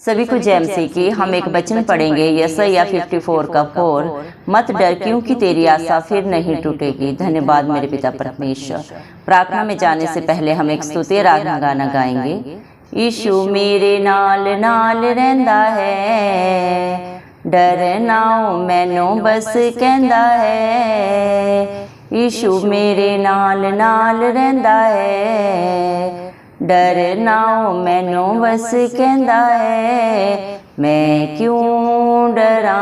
सभी को जय मसीह की। हम एक वचन पढ़ेंगे यशायाह 54 का 4। मत डर क्योंकि तेरी आशा फिर नहीं टूटेगी। धन्यवाद मेरे पिता परमेश्वर। प्रार्थना में जाने से पहले हम एक स्तुति आराधना गाना गाएंगे। यीशु मेरे नाल नाल रहिंदा है, डर ना मैनू बस कहंदा है। यीशु मेरे नाल नाल रहिंदा है, डर ना मैनू बस कहंदा है। मैं क्यों डरा,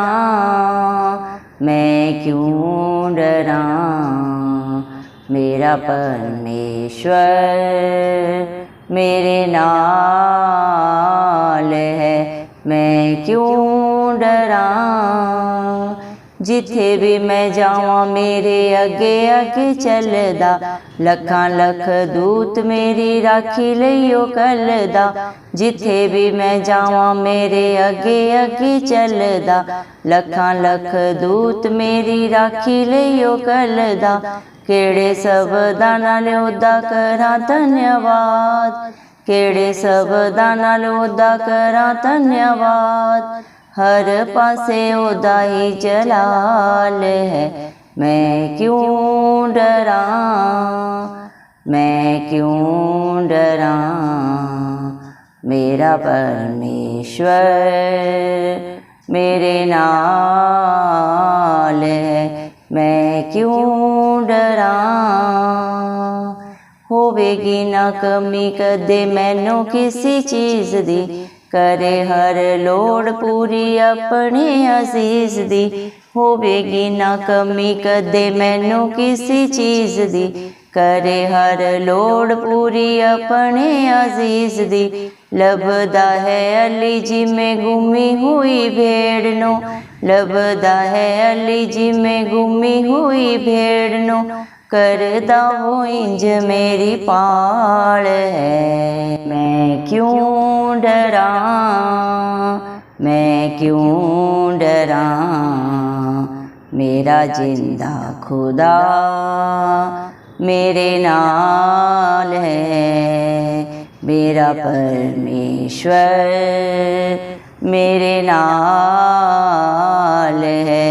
मैं क्यों डरा, मेरा परमेश्वर मेरे नाल है। मैं क्यों डरा, जिथे भी मैं जावां मेरे अगे अगे चलदा। लखां लख दूत मेरी राखी लईओ कलदा। जिथे भी मैं जावां मेरे अगे अगे चलदा। लखां लख दूत मेरी राखी लईओ कलदा। केड़े शब्दां नाल ओदा करां धन्यवाद, केड़े शब्दां नाल ओदा करां धन्यवाद। हर पासे ओदा ही जलाल है। मैं क्यों डरा, मैं क्यों डरा, मेरा परमेश्वर मेरे नाल है। मैं क्यों डरा, होवेगी ना कमी कदे मैनू किसी चीज़ दी। करे हर लोड़ पूरी अपने अजीज दी। होवेगी ना कमी कदे मैनू किसी चीज़ दी। करे हर लोड़ पूरी अपने अजीज दी। लभदा है अली जी में गुमी हुई भेड़ नो। लभदा है अली जी में गुमी हुई भेड़ नो। करदा वो इंज मेरी पाल है। मैं क्यों डरा, मैं क्यों डरा, मेरा जिंदा खुदा मेरे नाल है। मेरा परमेश्वर मेरे नाल है।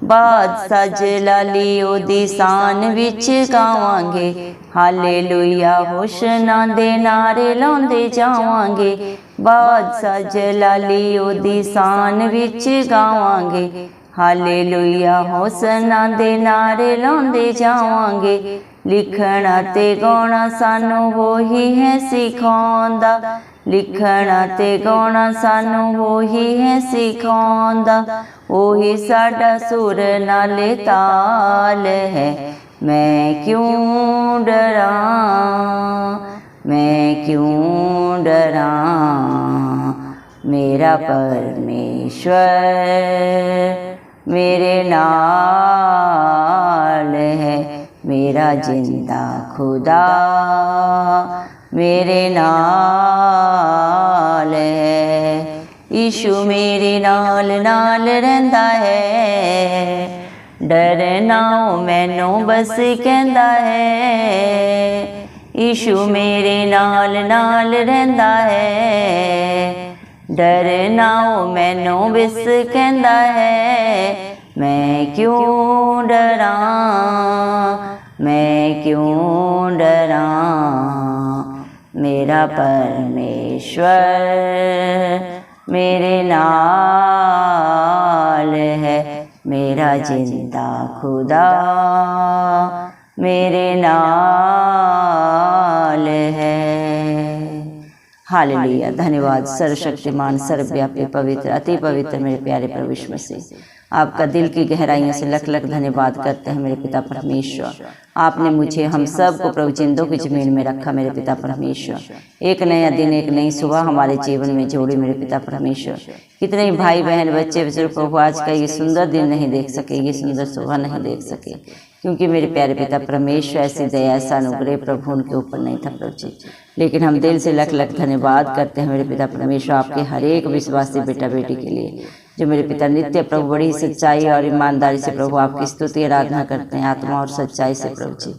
बादशाह जलाली ओदी शान विच गावांगे। हालेलुया होशना दे नारे लाउंदे जावांगे। बादशाह जलाली ओदी शान विच गावांगे। हालेलुया होशना दे नारे लाउंदे जावांगे। लिखना ते गाउणा सानू वही है सिखाउंदा। लिखना ते गाउणा सानू वही है सिखाउंदा। ओही साडा सुर नाले ताल है। मैं क्यों डरा, मैं क्यों डरा, मेरा परमेश्वर मेरे नाल है। मेरा जिंदा खुदा मेरे नाल है। यीशु मेरे नाल नाल रहिंदा है, डर ना मैनू बस कहंदा है। यीशु मेरे नाल नाल रहिंदा है, डर ना मैनू बस कहंदा है। मैं क्यों डरा, मैं क्यों डरा, मेरा परमेश्वर मेरे नाल है। मेरा जिंदा खुदा मेरे नाल है। हालेलुया। धन्यवाद सर्वशक्तिमान सर्वव्यापी पवित्र अति पवित्र मेरे प्यारे प्रभु यीशु मसीह। आपका दिल की गहराइयों से लख लख धन्यवाद करते हैं मेरे पिता परमेश्वर। आपने मुझे हम सब को प्रभु जिंदों की जमीन में रखा मेरे पिता परमेश्वर। एक नया दिन एक नई सुबह हमारे जीवन में जोड़ी मेरे पिता परमेश्वर। कितने ही भाई बहन बच्चे बुजुर्ग प्रभु आज का ये सुंदर दिन नहीं देख सके, ये सुंदर सुबह नहीं देख सके, क्योंकि मेरे प्यारे पिता परमेश्वर ऐसी दया ऐसा अनुग्रह प्रभु उनके ऊपर नहीं था प्रभु जी। लेकिन हम दिल से लख लख धन्यवाद करते हैं मेरे पिता परमेश्वर आपके हर एक विश्वासी बेटा बेटी के लिए, जो मेरे पिता नित्य प्रभु बड़ी सच्चाई और ईमानदारी से प्रभु आपकी स्तुति आराधना करते हैं आत्मा और सच्चाई से प्रभु जी।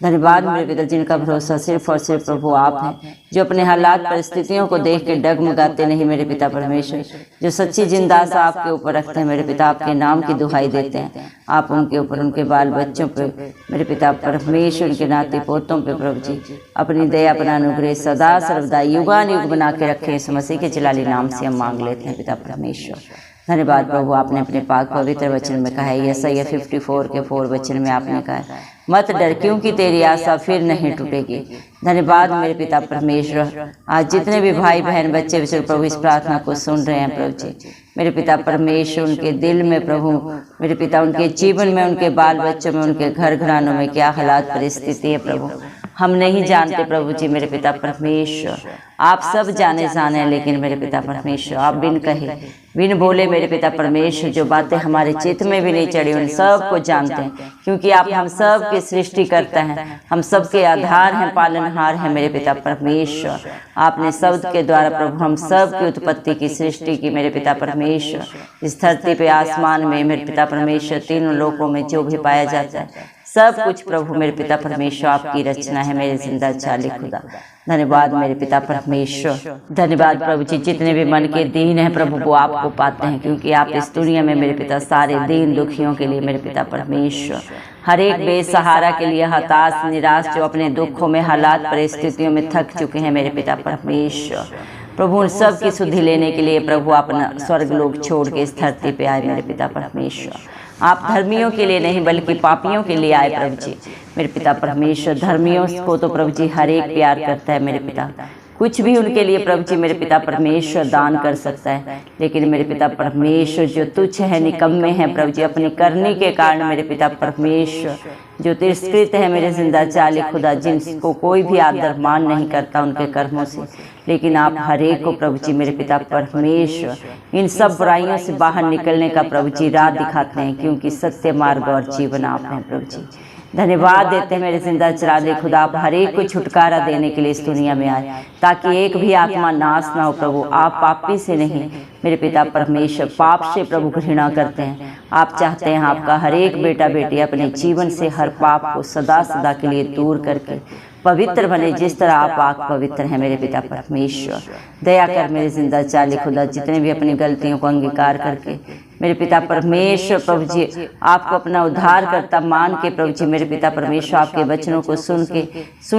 धन्यवाद मेरे पिता जिनका भरोसा सिर्फ और सिर्फ प्रभु आप हैं, जो अपने हालात परिस्थितियों को देख के डगमगाते नहीं मेरे पिता परमेश्वर, जो सच्ची जिंदा आशा आपके ऊपर रखते हैं मेरे पिता, आपके नाम की दुहाई देते हैं। आप उनके ऊपर, उनके बाल बच्चों पे मेरे पिता परमेश्वर, उनके नाते पोतों पे प्रभु जी अपनी दया अपना अनुग्रह सदा सर्वदा युगान युग बना के रखे। यीशु मसीह के जलाली नाम से हम मांग लेते हैं पिता परमेश्वर। धन्यवाद प्रभु, आपने अपने पाक पवित्र वचन में कहा है, यशायाह 54 के 4 वचन में आपने कहा है, मत डर क्योंकि तेरी आशा फिर नहीं टूटेगी। धन्यवाद मेरे पिता परमेश्वर, आज जितने भी भाई बहन बच्चे विश्व प्रभु इस प्रार्थना को सुन रहे हैं प्रभु जी, मेरे पिता परमेश्वर उनके दिल में प्रभु, मेरे पिता उनके जीवन में, उनके बाल बच्चों में, उनके घर घरानों में क्या हालात परिस्थिति है प्रभु हम नहीं जानते प्रभु जी। मेरे पिता परमेश्वर आप सब जाने लेकिन मेरे पिता परमेश्वर आप बिन कहे बिन बोले मेरे पिता परमेश्वर जो बातें हमारे चित्त में भी नहीं चढ़ी उन सब को जानते हैं, क्योंकि आप हम सब की सृष्टि करते हैं, हम सबके आधार हैं, पालनहार हैं मेरे पिता परमेश्वर। आपने शब्द के द्वारा प्रभु हम सब की उत्पत्ति की सृष्टि की मेरे पिता परमेश्वर। इस धरती पे आसमान में मेरे पिता परमेश्वर तीनों लोकों में जो भी पाया जाता है सब कुछ प्रभु मेरे पिता परमेश्वर आपकी रचना है मेरे जिंदा चाली खुदा। धन्यवाद मेरे पिता परमेश्वर, धन्यवाद प्रभु जी। जितने भी मन के दीन हैं प्रभु वो आपको पाते हैं, क्योंकि आप इस दुनिया में मेरे पिता सारे दीन दुखियों के लिए मेरे पिता परमेश्वर, हर एक बेसहारा के लिए, हताश निराश जो अपने दुखों में हालात परिस्थितियों में थक चुके हैं मेरे पिता परमेश्वर, प्रभु उन सब की सुधि लेने के लिए प्रभु अपना स्वर्ग लोक छोड़ के इस धरती पे आए मेरे पिता परमेश्वर। आप धर्मियों के लिए नहीं बल्कि पापियों के लिए आए प्रभु जी मेरे पिता परमेश्वर। धर्मियों को तो प्रभु जी हर एक प्यार करता है मेरे पिता, कुछ भी उनके लिए प्रभु जी मेरे पिता परमेश्वर दान कर सकता है, लेकिन मेरे पिता परमेश्वर जो तुच्छ है, निकम्मे हैं प्रभु जी अपनी करनी के कारण मेरे पिता परमेश्वर, जो तिरस्कृत है मेरे जिंदा चाली खुदा, जिनको कोई भी आदर मान नहीं करता उनके कर्मों से, लेकिन आप हर एक को प्रभु जी मेरे पिता परमेश्वर इन सब बुराइयों से बाहर निकलने का प्रभु जी राह दिखाते हैं, क्योंकि सत्य मार्ग और जीवन आप हैं प्रभु जी। धन्यवाद देते हैं मेरे जिंदा चराले खुदा, आप हर एक को छुटकारा देने के लिए इस दुनिया में आए ताकि एक भी आत्मा नाश ना हो प्रभु। आप पापी से नहीं मेरे पिता परमेश्वर, पाप से प्रभु घृणा करते हैं। आप चाहते हैं आपका हर एक बेटा बेटी अपने जीवन से हर पाप को सदा सदा के लिए दूर करके पवित्र बने, जिस तरह आप पवित्र हैं मेरे पिता परमेश्वर। दया कर मेरे जिंदा चाली खुदा, जितने भी अपनी गलतियों को अंगीकार करके मेरे पिता परमेश्वर प्रभु जी आपको अपना उद्धार करता मान के प्रभु जी मेरे पिता परमेश्वर आपके वचनों को सुन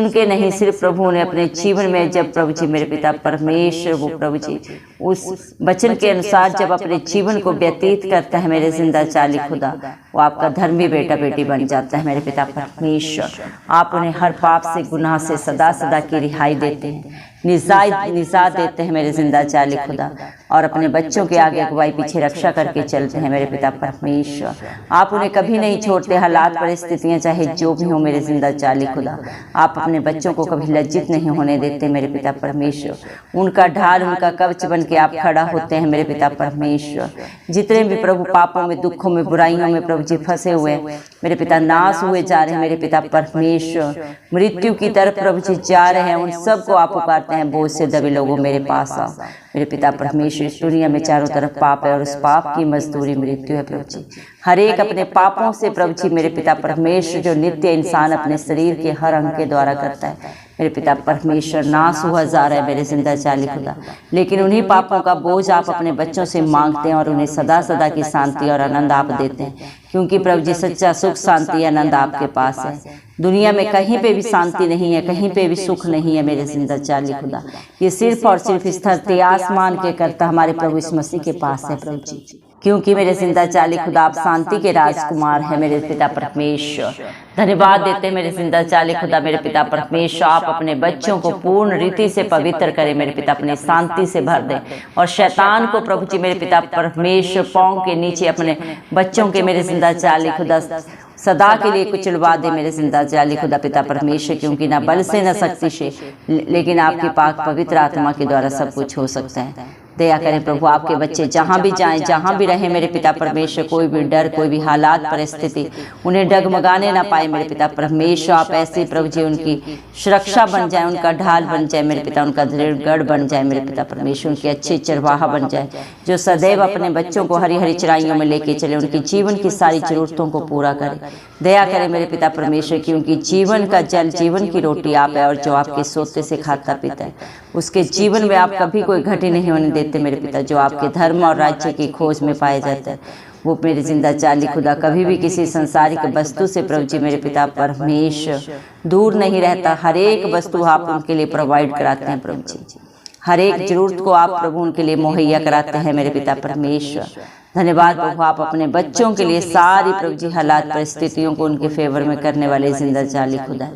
के नहीं, सिर्फ प्रभु ने अपने जीवन में जब प्रभु जी मेरे पिता परमेश्वर वो प्रभु जी उस वचन के अनुसार जब अपने जीवन को व्यतीत करता है मेरे जिंदा चाली खुदा, वो आपका धर्मी बेटा बेटी बन जाता है मेरे पिता परमेश्वर। आप उन्हें हर पाप से गुनाह से सदा सदा की रिहाई देते हैं, निजात देते हैं मेरे जिंदा चाली खुदा, और अपने बच्चों के आगे अगुवाई पीछे रक्षा करके चलते हैं मेरे पिता परमेश्वर। आप उन्हें कभी नहीं छोड़ते, हालात परिस्थितियां चाहे जो भी हो मेरे जिंदा चाली खुदा, आप अपने बच्चों को कभी लज्जित नहीं होने देते मेरे पिता परमेश्वर। उनका ढाल उनका कवच बन के आप खड़ा होते हैं मेरे पिता परमेश्वर। जितने भी प्रभु पापों में दुखों में बुराइयों में प्रभु जी फंसे हुए मेरे पिता नाश हुए जा रहे हैं मेरे पिता परमेश्वर, मृत्यु की तरफ प्रभु जी जा रहे हैं, उन सबको आप पुकारते हैं बोझ से दबे लोगों मेरे पास आओ मेरे पिता परमेश्वर। इस दुनिया में चारों तरफ पाप है और उस पाप की मजदूरी मृत्यु है प्रभु जी। हर एक अपने पापों से प्रभु जी मेरे पिता परमेश्वर जो नित्य इंसान अपने शरीर के हर अंग के द्वारा करता है मेरे पिता परमेश्वर नाश हुआ जा रहा है मेरे जिंदा चाली खुदा, लेकिन उन्हीं पापों का बोझ आप अपने बच्चों से मांगते हैं और उन्हें सदा सदा की शांति और आनंद आप देते हैं, क्योंकि प्रभु जी सच्चा सुख शांति आनंद आपके पास है। दुनिया में कहीं पे भी शांति नहीं है, कहीं पे भी सुख नहीं है मेरे जिंदा चाली खुदा। ये सिर्फ और सिर्फ इस धरती आसमान के करता हमारे प्रभु यीशु मसीह के पास है प्रभु जी, क्योंकि मेरे जिंदा चाली खुदा आप शांति के राजकुमार हैं मेरे पिता परमेश्वर। धन्यवाद देते हैं मेरे जिंदा चाली खुदा मेरे पिता परमेश्वर, आप अपने बच्चों को पूर्ण रीति से पवित्र करें मेरे पिता, अपनी शांति से भर दें और शैतान को प्रभु जी मेरे पिता परमेश्वर पांव के नीचे अपने बच्चों के मेरे जिंदा चाली खुदा सदा के लिए कुचलवा दे मेरे जिंदा चाली खुदा पिता परमेश्वर, क्योंकि ना बल से न शक्ति से लेकिन आपकी पाक पवित्र आत्मा के द्वारा सब कुछ हो सकता है। दया करें प्रभु, आपके बच्चे जहाँ भी जाएं, जहाँ भी रहें मेरे पिता परमेश्वर, कोई भी डर, कोई भी हालात परिस्थिति उन्हें डगमगाने ना पाए मेरे पिता परमेश्वर। आप ऐसे प्रभु जी उनकी सुरक्षा बन जाए, उनका ढाल बन जाए मेरे पिता, उनका दृढ़ बन जाए मेरे पिता परमेश्वर, उनके अच्छे चरवाहा बन जाए जो सदैव अपने बच्चों को हरी हरी चराइयों में लेके चले, उनके जीवन की सारी जरूरतों को पूरा करें। दया करें मेरे पिता परमेश्वर की उनकी जीवन का जल, जीवन की रोटी आप है, और जो आपके सोते से खाता पीता है उसके जीवन में आप कभी कोई घटी नहीं होने देते मेरे पिता। जो आपके धर्म और राज्य की खोज में पाया जाता है वो मेरे जिंदा चाली खुदा कभी भी किसी संसारिक वस्तु से प्रभु जी मेरे पिता परमेश्वर दूर नहीं रहता। हर एक वस्तु आप उनके लिए प्रोवाइड कराते हैं प्रभु जी, हर एक जरूरत को आप प्रभु उनके लिए मुहैया कराते हैं मेरे पिता परमेश्वर। धन्यवाद प्रभु, आप अपने बच्चों के लिए सारी प्रभु जी हालात परिस्थितियों को उनके फेवर में करने वाले जिंदा चाली खुदा।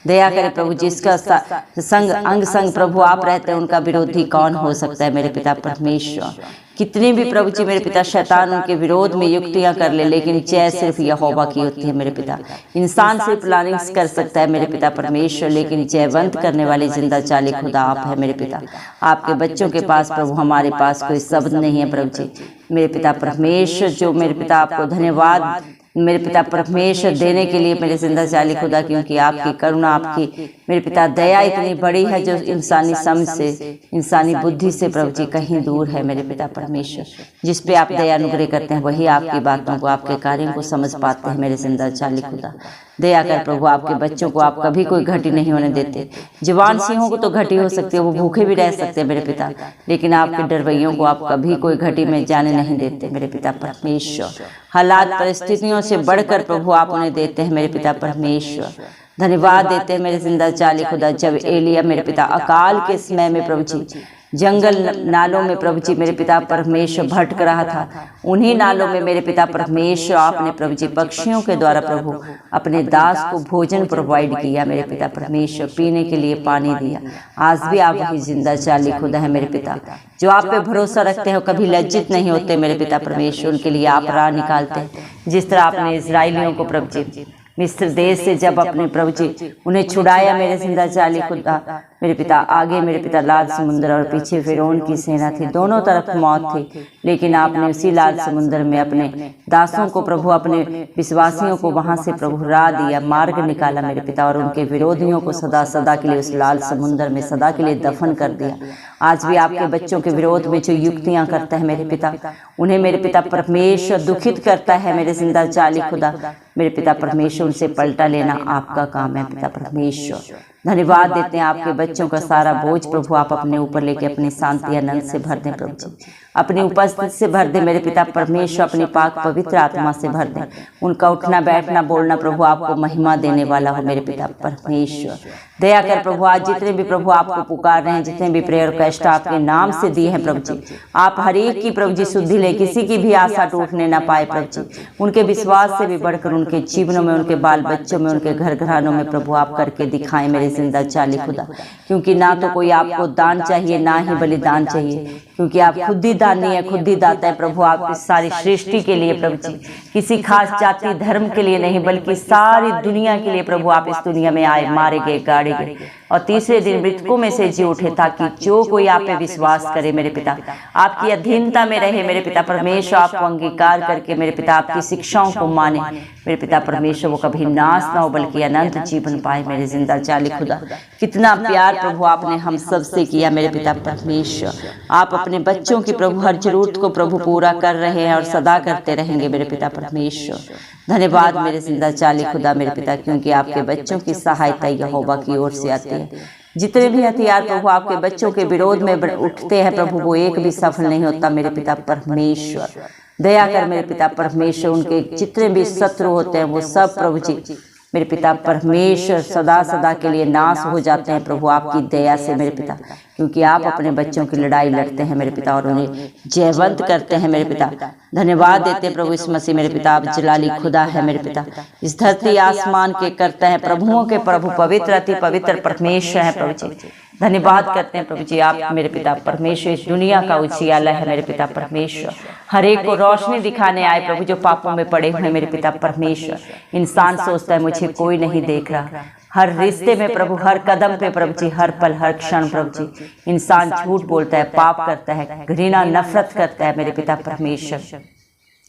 दया करें प्रभु, जिसका संग अंग संग प्रभु आप रहते हैं उनका विरोधी कौन हो सकता है मेरे पिता परमेश्वर। कितनी भी प्रभु जी मेरे पिता शैतान उनके विरोध में युक्तियां कर ले, लेकिन जय सिर्फ यहोवा की होती है मेरे पिता। इंसान सिर्फ प्लानिंग्स कर सकता है मेरे पिता परमेश्वर, लेकिन जयवंत करने वाली जिंदा चाली खुदा आप है मेरे पिता। आपके बच्चों के पास प्रभु, हमारे पास कोई शब्द नहीं है प्रभु जी मेरे पिता परमेश्वर। जो मेरे पिता आपको धन्यवाद मेरे पिता परमेश्वर देने के लिए मेरे जिंदा चाली खुदा, क्योंकि आपकी करुणा, आपकी मेरे पिता दया इतनी बड़ी है जो इंसानी समझ से, इंसानी बुद्धि से प्रभु जी कहीं दूर है मेरे पिता परमेश्वर। जिस पे आप दया अनुग्रह करते हैं वही आपकी बातों को, आपके कार्यों को समझ पाते हैं मेरे जिंदा चाली खुदा। दया कर प्रभु, आपके बच्चों को आप कभी कोई घटी नहीं होने देते। जवान सिंहों को तो घटी हो सकती है, वो भूखे भी रह सकते हैं मेरे पिता, लेकिन आपके डरवैयों को आप कभी कोई घटी में जाने नहीं देते मेरे पिता परमेश्वर। हालात परिस्थितियों से बढ़कर प्रभु आप उन्हें देते हैं मेरे पिता परमेश्वर। धन्यवाद देते हैं मेरे जिंदा चाली खुदा। जब एलिया मेरे पिता अकाल के समय में प्रभु जी जंगल नालों में प्रभु जी मेरे पिता परमेश्वर भटक रहा था, उन्हीं नालों में मेरे पिता परमेश्वर आपने प्रभु जी पक्षियों के द्वारा प्रभु अपने दास को भोजन प्रोवाइड किया मेरे पिता परमेश्वर, पीने के लिए पानी दिया। आज भी आप ही जिंदा चाली खुदा है मेरे पिता। जो आप पे भरोसा रखते हैं कभी लज्जित नहीं होते मेरे पिता परमेश्वर, उनके लिए आप राह निकालते हैं। जिस तरह आपने इजराइलियों को प्रभु जी मिस्र देश से जब अपने प्रभु जी उन्हें छुड़ाया मेरे जिंदा चाली खुदा मेरे पिता, आगे मेरे पिता लाल समुद्र और पीछे फिरौन की सेना थी, दोनों तरफ मौत थी, लेकिन आपने उसी लाल समुद्र में अपने दासों को प्रभु, अपने विश्वासियों को वहां से प्रभु राह दिया, मार्ग निकाला मेरे पिता, और उनके विरोधियों को सदा सदा के लिए उस लाल समुद्र में सदा के लिए दफन कर दिया। आज भी आपके बच्चों के विरोध में जो युक्तियां करता है मेरे पिता, उन्हें मेरे पिता परमेश्वर दुखित करता है मेरे जिंदा चाली खुदा मेरे पिता परमेश्वर, उनसे पलटा लेना आपका काम है पिता परमेश्वर। धन्यवाद देते हैं आपके बच्चों का सारा बोझ प्रभु आप अपने ऊपर लेके अपनी शांति आनंद से भर दें प्रभु जी, अपनी उपस्थिति से भर दे मेरे पिता परमेश्वर, अपनी पाक पवित्र आत्मा से भर दे। उनका उठना बैठना बोलना प्रभु आपको महिमा देने वाला हो मेरे पिता परमेश्वर। दया कर प्रभु, आज जितने भी प्रभु आपको पुकार रहे हैं, जितने भी प्रेयर रिक्वेस्ट आपके नाम से दिए हैं प्रभु जी, आप हर एक की प्रभु जी शुद्धि ले, किसी की भी आशा टूटने ना पाए प्रभु जी। उनके विश्वास से भी बढ़कर उनके जीवनों में, उनके बाल बच्चों में, उनके घर घरानों में प्रभु आप करके दिखाएं मेरे जिंदा चाली खुदा, क्योंकि ना तो कोई आपको दान चाहिए ना ही बलिदान चाहिए, क्योंकि आप खुद ही दानी है, खुद ही दाता है प्रभु। आप इस सारी सृष्टि के लिए प्रभु जी, किसी खास जाति धर्म के लिए नहीं बल्कि सारी दुनिया के लिए प्रभु आप इस दुनिया में आए, मारे गए, गाड़े गए और तीसरे दिन मृतकों में से जी उठे, ताकि जो कोई आप पे विश्वास करे मेरे पिता, आपकी अधीनता में रहे मेरे पिता परमेश्वर, आपको अंगीकार करके मेरे पिता आपकी शिक्षाओं को माने मेरे पिता परमेश्वर, वो कभी नाश ना हो बल्कि अनंत जीवन पाए मेरे जिंदा चाली खुदा। कितना प्यार प्रभु आपने हम सब से किया मेरे पिता परमेश्वर। आप अपने बच्चों की प्रभु हर जरूरत को प्रभु पूरा कर रहे हैं और सदा करते रहेंगे मेरे पिता परमेश्वर। धन्यवाद मेरे जिंदा चाली खुदा मेरे पिता, क्योंकि आपके बच्चों की सहायता यहोवा की ओर से आती है। जितने भी हथियार प्रभु आपके बच्चों के विरोध में उठते हैं प्रभु, वो एक भी सफल नहीं होता मेरे पिता परमेश्वर। दया कर मेरे पिता परमेश्वर, उनके जितने भी शत्रु होते हैं वो सब प्रभु जी मेरे पिता परमेश्वर सदा सदा के लिए नाश हो जाते हैं प्रभु आपकी दया से मेरे पिता, क्योंकि आप अपने बच्चों की लड़ाई लड़ते हैं मेरे पिता और उन्हें जयवंत करते हैं मेरे पिता। धन्यवाद देते हैं प्रभु इस मसीह मेरे पिता, आप जलाली खुदा है मेरे पिता, इस धरती आसमान के करते हैं प्रभुओं के प्रभु, पवित्र अति पवित्र परमेश्वर है प्रभु जी। धन्यवाद करते हैं प्रभु जी, आप मेरे पिता परमेश्वर इस दुनिया का उजियाला है मेरे पिता परमेश्वर। हर एक को रोशनी दिखाने आए प्रभु जो पापों में पड़े हुए मेरे पिता परमेश्वर। इंसान सोचता है मुझे कोई नहीं देख रहा, हर रिश्ते में प्रभु, हर कदम पे प्रभु जी, हर पल हर क्षण प्रभु जी इंसान झूठ बोलता है, पाप करता है, घृणा नफरत करता है मेरे पिता परमेश्वर,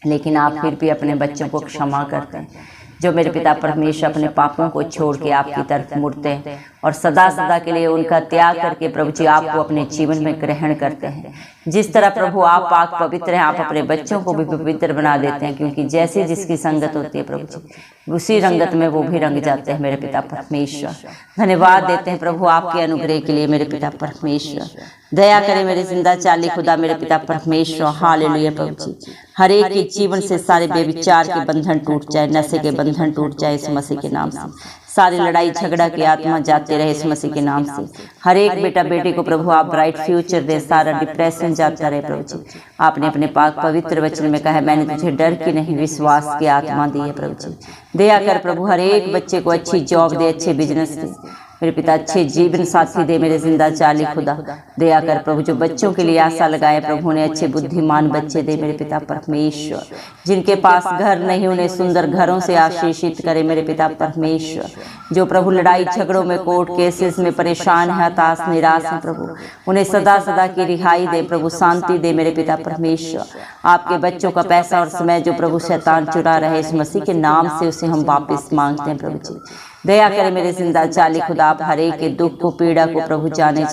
लेकिन आप फिर भी अपने बच्चों को क्षमा करते हैं। जो मेरे पिता परमेश्वर अपने पापों को छोड़ के आपकी तरफ मुड़ते हैं और सदा सदा के लिए उनका त्याग करके प्रभु जी आपको अपने जीवन में ग्रहण करते हैं। जिस तरह प्रभु आप पाक पवित्र हैं, आप अपने बच्चों को भी पवित्र बना देते हैं, क्योंकि जैसे जिसकी संगत होती है प्रभु जी उसी रंगत में वो भी रंग जाते हैं मेरे पिता परमेश्वर। धन्यवाद देते हैं प्रभु आपके अनुग्रह के लिए मेरे पिता परमेश्वर। दया करें मेरे जिंदा चाली खुदा मेरे पिता परमेश्वर। हालेलुया प्रभु जी, हर एक के जीवन से सारे बेविचार के बंधन टूट जाए, नशे के बंधन टूट जाए इस मसीह के नाम से। सारी लड़ाई झगड़ा की आत्मा जाते रहे इस मसीह के नाम से। हर एक बेटा बेटी को प्रभु आप ब्राइट फ्यूचर दे, सारा डिप्रेशन जाता रहे प्रभु जी। आपने अपने पाक पवित्र वचन में कहा है, मैंने तुझे डर की नहीं विश्वास की आत्मा दी है प्रभु जी। दया कर प्रभु हर एक बच्चे को अच्छी जॉब दे, अच्छे बिजनेस दे मेरे पिता, अच्छे जीवन साथी दे मेरे जिंदा चाली खुदा। दया कर प्रभु जो बच्चों के लिए आशा लगाए प्रभु ने अच्छे बुद्धिमान बच्चे दे मेरे पिता परमेश्वर। जिनके पास घर नहीं उन्हें सुंदर घरों से आशीषित करे मेरे पिता परमेश्वर। जो प्रभु लड़ाई झगड़ों में कोर्ट केसेस में परेशान है, हताश निराश है प्रभु, उन्हें सदा सदा की रिहाई दे प्रभु, शांति दे मेरे पिता परमेश्वर। आपके बच्चों का पैसा और समय जो प्रभु शैतान चुरा रहे इस मसीह के नाम से उसे हम वापस मांगते हैं प्रभु जी। दया करें मेरे जिंदा चाली खुदा आप हर एक के दुख को पीड़ा को प्रभु जाने,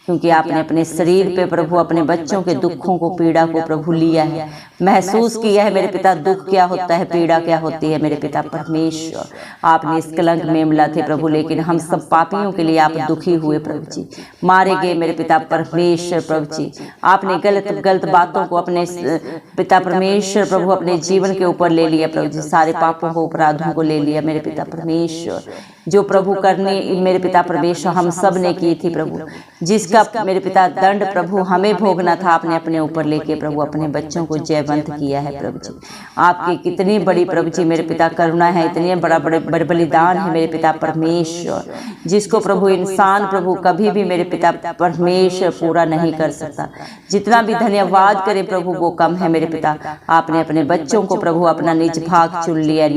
क्योंकि आपने अपने शरीर पे प्रभु अपने बच्चों के दुखों को पीड़ा को प्रभु लिया है, महसूस किया है मेरे पिता। दुख क्या होता है, पीड़ा क्या होती है मेरे पिता परमेश्वर। आप निष्कलंक मेमला थे प्रभु, लेकिन हम सब पापियों के लिए आप दुखी हुए प्रभु जी, मारे गए मेरे पिता परमेश्वर प्रभु जी। आपने गलत बातों को अपने पिता परमेश्वर प्रभु अपने जीवन के ऊपर ले लिया प्रभु जी, सारे पापों को अपराधों को ले लिया मेरे पिता परमेश्वर। जो प्रभु करने मेरे पिता परमेश्वर हम सब ने की थी प्रभु, जिसका मेरे पिता दंड प्रभु हमें भोगना था, आपने अपने ऊपर लेके प्रभु अपने बच्चों को जयवंत किया है प्रभु जी। आपकी कितनी बड़ी प्रभु जी मेरे पिता करुणा है, इतने बड़े बलिदान है मेरे पिता परमेश्वर, जिसको प्रभु इंसान प्रभु कभी भी मेरे पिता परमेश्वर पूरा नहीं कर सकता। जितना भी धन्यवाद करे प्रभु वो कम है मेरे पिता। आपने अपने बच्चों को प्रभु अपना निज भाग चुन लिया,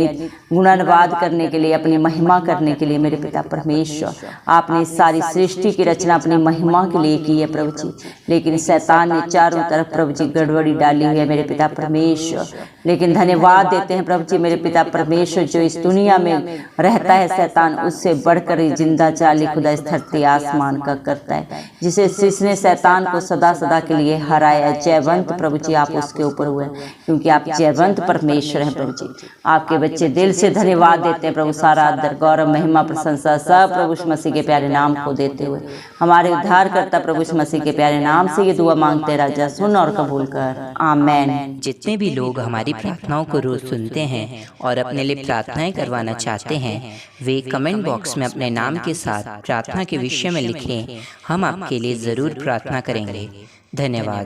गुणानुवाद करने के लिए, अपनी महिमा करने के लिए मेरे पिता परमेश्वर। आपने सारी सृष्टि की रचना अपनी महिमा के लिए की है प्रभु जी, लेकिन शैतान ने चारों तरफ प्रभु जी गड़बड़ी डाली है मेरे पिता परमेश्वर। लेकिन धन्यवाद देते हैं प्रभु जी मेरे पिता परमेश्वर, जो इस दुनिया में रहता है शैतान उससे बढ़कर जिंदा चाली खुदा इस धरती आसमान का करता है, जिसने शैतान को सदा सदा के लिए हराया। जयवंत प्रभु जी आप उसके ऊपर हुए, क्योंकि आप जयवंत परमेश्वर हैं प्रभु जी। आपके बच्चे दिल से धन्यवाद देते हैं प्रभु, सारा आदर गौरव महिमा प्रशंसा सब प्रभु मसीह के प्यारे नाम को देते हुए हमारे उद्धारकर्ता प्रभु मसीह के प्यारे नाम से ये दुआ मांगते राजा, सुन और कबूल कर, आमेन। जितने भी लोग हमारी प्रार्थनाओं को रोज सुनते हैं और अपने लिए प्रार्थनाएं करवाना चाहते हैं, वे कमेंट बॉक्स में अपने नाम के साथ प्रार्थना के विषय में लिखें, हम आपके लिए जरूर प्रार्थना करेंगे। धन्यवाद।